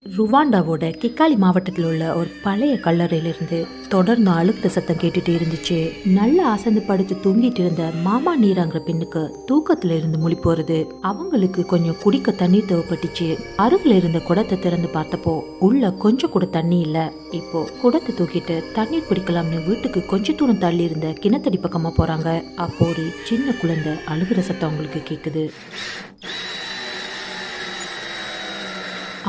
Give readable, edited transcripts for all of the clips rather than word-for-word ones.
ருவாண்டாவோட கிக்காலி மாவட்டத்தில் உள்ள ஒரு பழைய கல்லறையிலிருந்து தொடர்ந்து அழுத்த சத்தம் கேட்டுட்டு இருந்துச்சு. நல்லா அசந்து படுத்து தூங்கிட்டு இருந்த மாமா நீராங்கிற பெண்ணுக்கு தூக்கத்துல இருந்து முழி போறது. அவங்களுக்கு கொஞ்சம் குடிக்க தண்ணீர் தேவைப்பட்டுச்சு. அருகில் இருந்த குடத்தை திறந்து பார்த்தப்போ உள்ள கொஞ்சம் கூட தண்ணி இல்ல. இப்போ குடத்தை தூக்கிட்டு தண்ணீர் பிடிக்கலாம்னு வீட்டுக்கு கொஞ்ச தூரம் தள்ளி இருந்த கிணத்தடி பக்கமா போறாங்க. அப்போ ஒரு சின்ன குழந்தை அழுகிற சத்தம் அவங்களுக்கு கேக்குது.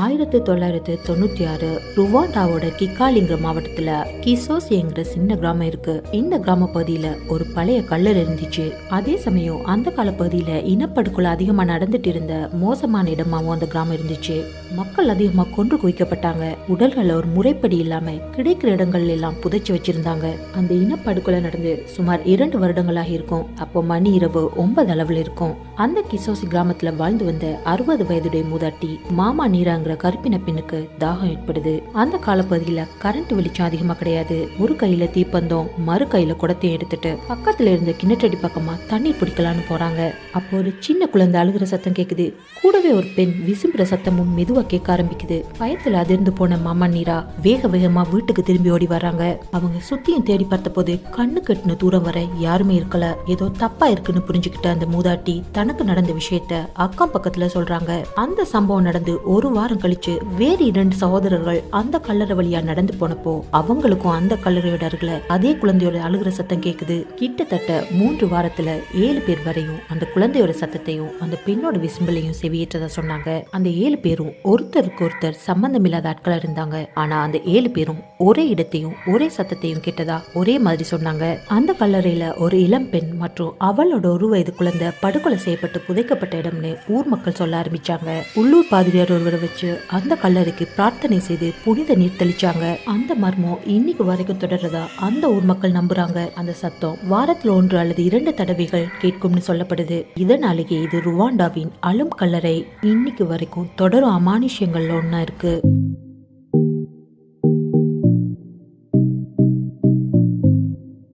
1996 ருவாண்டாவோட கிக்காலிங்கிற மாவட்டத்துல கிசோசிங்கிற சின்ன கிராமம் இருக்கு. இந்த கிராம பகுதியில ஒரு பழைய கல்லறை இருந்துச்சு. அதே சமயம் அந்த கால பகுதியில இனப்படுகொலை அதிகமா நடந்துட்டு இருந்த மோசமான இடமாவும் அந்த கிராமம் இருந்துச்சு. மக்கள் அதிகமா கொன்று குவிக்கப்பட்டாங்க. உடல்களை ஒரு முறைப்படி இல்லாம கிடைக்கிற இடங்கள்ல எல்லாம் புதைச்சு வச்சிருந்தாங்க. அந்த இனப்படுகொலை நடந்து சுமார் 2 வருடங்களாக இருக்கும். அப்போ மணி இரவு 9 அளவுல இருக்கும். அந்த கிசோசி கிராமத்துல வாழ்ந்து வந்த 60 வயதுடைய மூதாட்டி மாமா நீராங்க கருப்பின பெண்ணுக்கு தாகம் ஏற்படுது. அந்த காலப்பகுதியில கரண்ட் வெளிச்சம் அதிகமா கிடையாது. ஒரு கையில தீப்பந்தம், மறு கையில குடத்தையும் எடுத்துட்டு பக்கத்துல இருந்த கிணற்றடி பக்கமா தண்ணீர் பிடிக்கலான்னு போறாங்க. அப்போ ஒரு சின்ன குழந்தை அழுகிற சத்தம் கேக்குது. கூடவே ஒரு பெண் விசும்புற சத்தமும் மெதுவா கேட்க ஆரம்பிக்குது. பயத்துல அதிர்ந்து போன மாமா நீரா வேக வேகமா வீட்டுக்கு திரும்பி ஓடி வராங்க. அவங்க சுத்தியும் தேடி பார்த்த போது கண்ணு கட்டின தூரம் வரை யாருமே இருக்கல. ஏதோ தப்பா இருக்குன்னு புரிஞ்சுக்கிட்ட அந்த மூதாட்டி தனக்கு நடந்த விஷயத்த அக்கம் பக்கத்துல சொல்றாங்க. அந்த சம்பவம் நடந்து ஒரு வாரம் கழிச்சு வேறு 2 சகோதரர்கள் அந்த கல்லறை வழியா நடந்து போனப்போ அவங்களுக்கும் அந்த கல்லறையோட அருகில அதே குழந்தையோட அழுகிற சத்தம் கேக்குது. கிட்டத்தட்ட 3 வாரத்துல 7 பேர் வரையும் அந்த குழந்தையோட சத்தத்தையும் அந்த பெண்ணோட விசும்பலையும் செவியேற்றதா சொன்னாங்க. அந்த 7 பேரும் ஒருத்தருக்கு ஒருத்தர் சம்பந்தம் இல்லாத ஆட்களா இருந்தாங்க. ஆனா அந்த 7 பேரும் ஒரே இடத்தையும் ஒரே சத்தத்தையும் கேட்டதா ஒரே மாதிரி சொன்னாங்க. அந்த கல்லறையில ஒரு இளம் பெண் மற்றும் அவளோட 1 வயது குழந்தை படுகொலை செய்யப்பட்டு புதைக்கப்பட்ட இடம்னு ஊர் மக்கள் சொல்ல ஆரம்பிச்சாங்க. உள்ளூர் பாதிரியார் ஒருவரை வச்சு அந்த கல்லறைக்கு பிரார்த்தனை செய்து புனித நீர் தெளிச்சாங்க. அந்த மர்மம் இன்னைக்கு வரைக்கும் தொடர்றதா அந்த ஊர் மக்கள் நம்புறாங்க. அந்த சத்தம் வாரத்துல 1 அல்லது 2 தடவைகள் கேட்கும்னு சொல்லப்படுது. இதனாலேயே இது ருவாண்டாவின் அழும் கல்லறை இன்னைக்கு வரைக்கும் தொடரும் அமானுஷ்யங்கள்ல ஒன்னா இருக்கு.